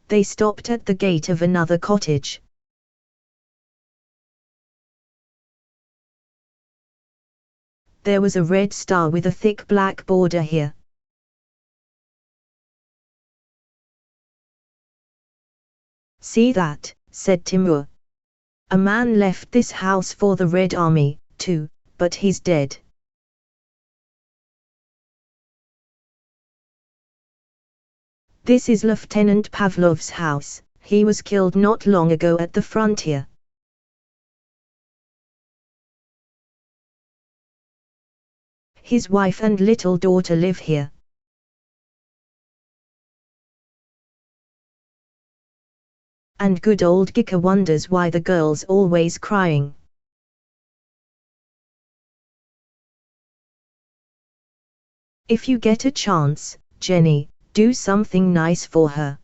They stopped at the gate of another cottage. There was a red star with a thick black border here. See that, said Timur. A man left this house for the Red Army, too, but he's dead. This is Lieutenant Pavlov's house. He was killed not long ago at the frontier. His wife and little daughter live here. And good old Gika wonders why the girl's always crying. If you get a chance, Jenny, do something nice for her.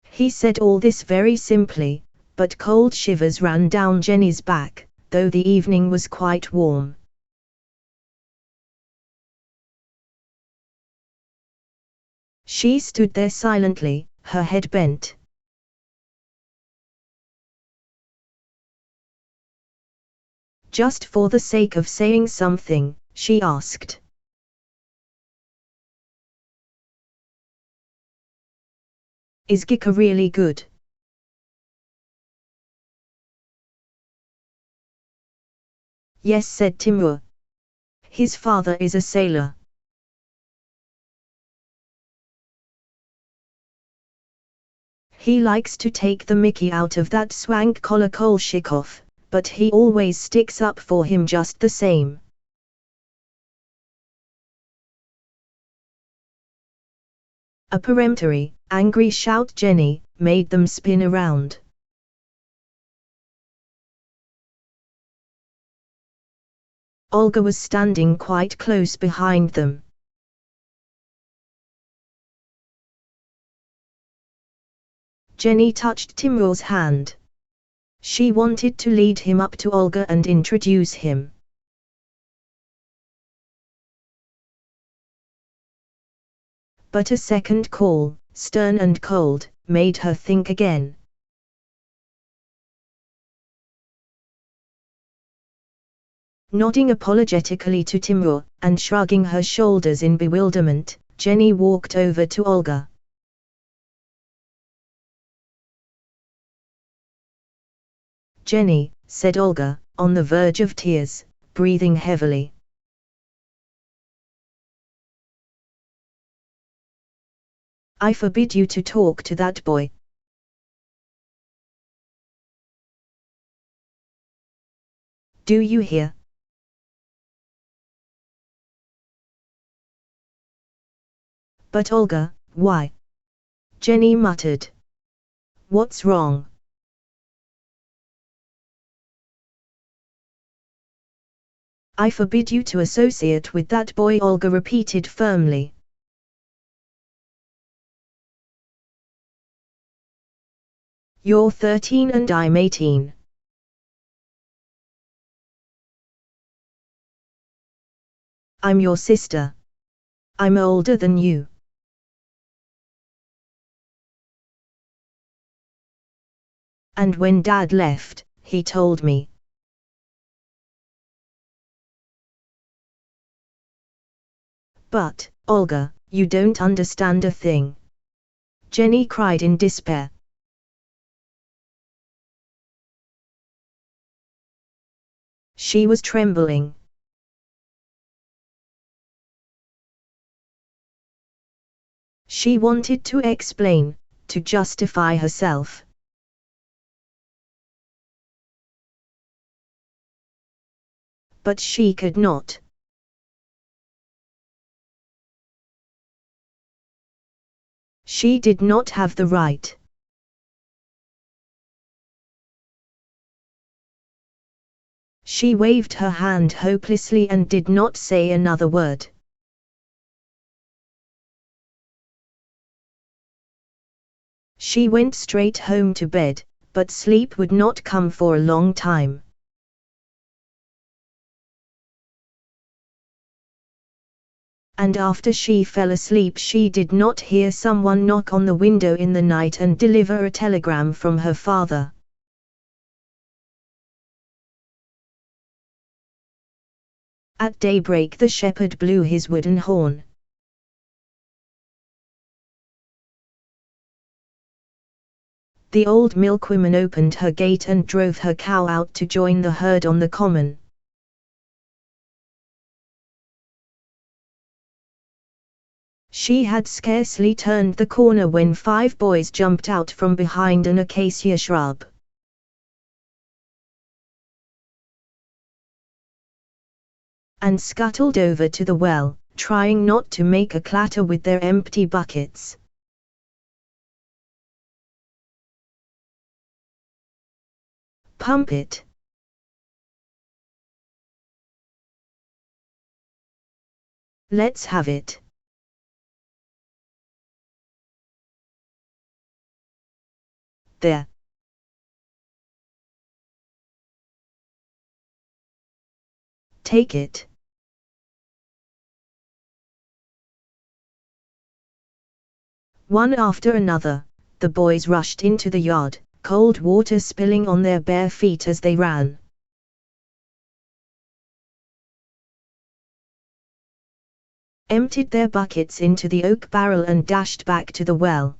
He said all this very simply, but cold shivers ran down Jenny's back, though the evening was quite warm. She stood there silently, her head bent. Just for the sake of saying something, she asked. Is Gika really good? Yes, said Timur. His father is a sailor. He likes to take the mickey out of that swank Kolokol, but he always sticks up for him just the same. A peremptory, angry shout Jenny, made them spin around. Olga was standing quite close behind them. Jenny touched Timur's hand. She wanted to lead him up to Olga and introduce him. But a second call, stern and cold, made her think again. Nodding apologetically to Timur, and shrugging her shoulders in bewilderment, Jenny walked over to Olga. Jenny, said Olga, on the verge of tears, breathing heavily. I forbid you to talk to that boy. Do you hear? But Olga, why? Jenny muttered. What's wrong? I forbid you to associate with that boy, Olga repeated firmly. You're 13 and I'm 18. I'm your sister. I'm older than you. And when Dad left, he told me. But, Olga, you don't understand a thing. Jenny cried in despair. She was trembling. She wanted to explain, to justify herself. But she could not. She did not have the right. She waved her hand hopelessly and did not say another word. She went straight home to bed, but sleep would not come for a long time. and after she fell asleep she did not hear someone knock on the window in the night and deliver a telegram from her father. At daybreak the shepherd blew his wooden horn. The old milkwoman opened her gate and drove her cow out to join the herd on the common. She had scarcely turned the corner when 5 boys jumped out from behind an acacia shrub. And scuttled over to the well, trying not to make a clatter with their empty buckets. "Pump it." "Let's have it." "There." "Take it." One after another, the boys rushed into the yard, cold water spilling on their bare feet as they ran. Emptied their buckets into the oak barrel and dashed back to the well.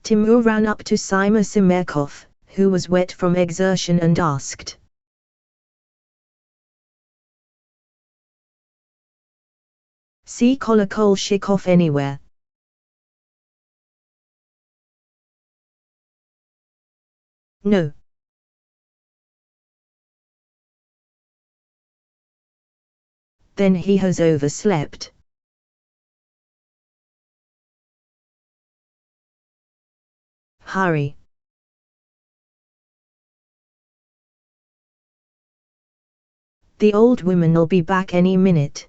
Timur ran up to Sima Simerkov, who was wet from exertion, and asked, "See Kolokol anywhere?" "No." "Then he has overslept." "Hurry." "The old woman'll be back any minute."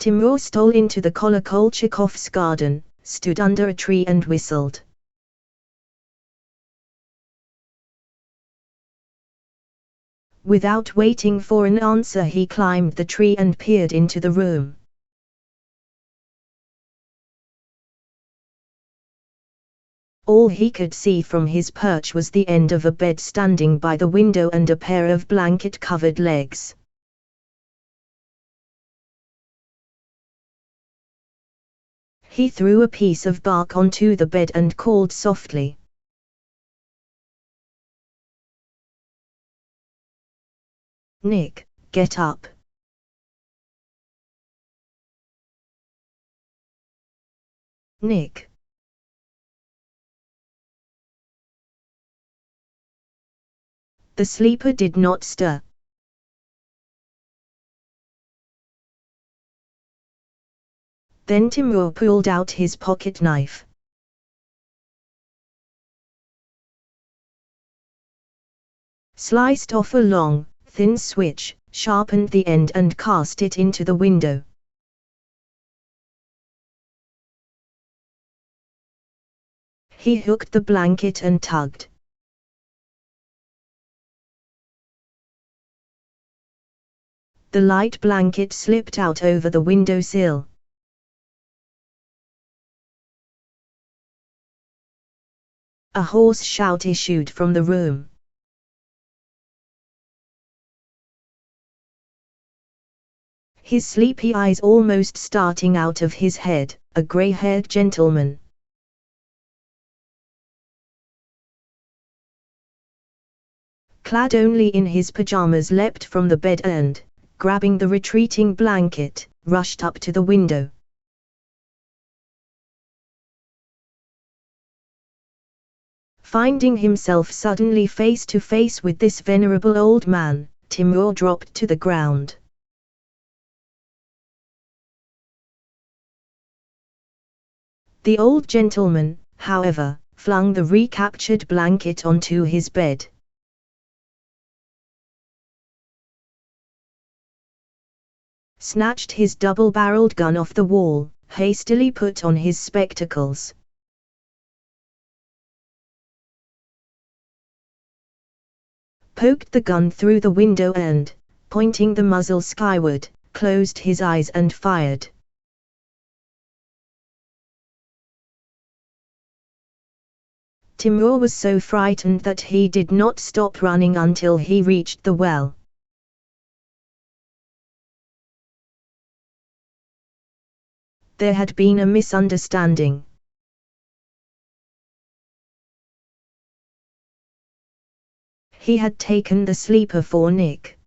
Timur stole into the Kolokolchikov's garden, stood under a tree and whistled. Without waiting for an answer he climbed the tree and peered into the room. All he could see from his perch was the end of a bed standing by the window and a pair of blanket-covered legs. He threw a piece of bark onto the bed and called softly. "Nick, get up." "Nick." The sleeper did not stir. Then Timur pulled out his pocket knife. Sliced off a long, thin switch, sharpened the end and cast it into the window. He hooked the blanket and tugged. The light blanket slipped out over the window sill. A hoarse shout issued from the room. His sleepy eyes almost starting out of his head, a grey-haired gentleman. Clad only in his pajamas, leapt from the bed and, grabbing the retreating blanket, rushed up to the window. Finding himself suddenly face to face with this venerable old man, Timur dropped to the ground. The old gentleman, however, flung the recaptured blanket onto his bed. Snatched his double-barreled gun off the wall, hastily put on his spectacles. poked the gun through the window and, pointing the muzzle skyward, closed his eyes and fired. Timur was so frightened that he did not stop running until he reached the well. There had been a misunderstanding. He had taken the sleeper for Nick.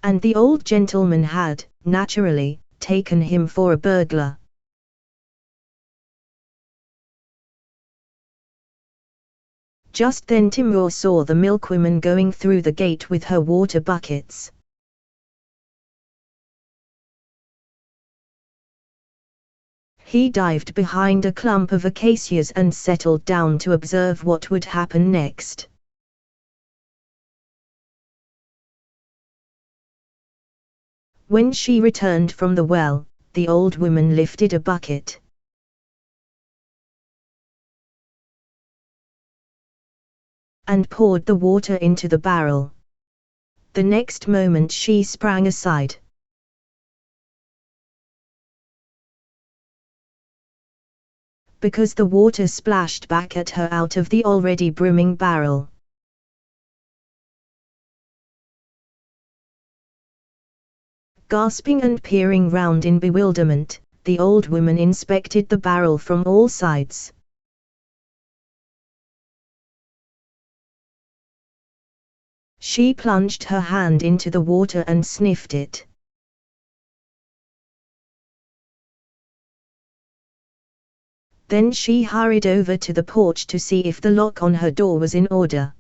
And the old gentleman had, naturally, taken him for a burglar. Just then Timur saw the milkwoman going through the gate with her water buckets. He dived behind a clump of acacias and settled down to observe what would happen next. When she returned from the well, the old woman lifted a bucket. And poured the water into the barrel. The next moment she sprang aside. Because the water splashed back at her out of the already brimming barrel. Gasping and peering round in bewilderment, the old woman inspected the barrel from all sides. She plunged her hand into the water and sniffed it. Then she hurried over to the porch to see if the lock on her door was in order.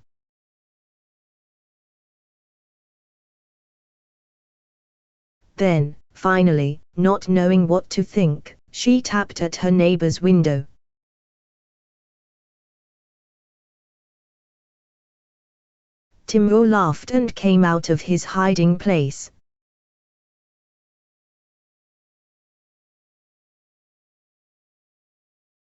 Then, finally, not knowing what to think, she tapped at her neighbor's window. Timur laughed and came out of his hiding place.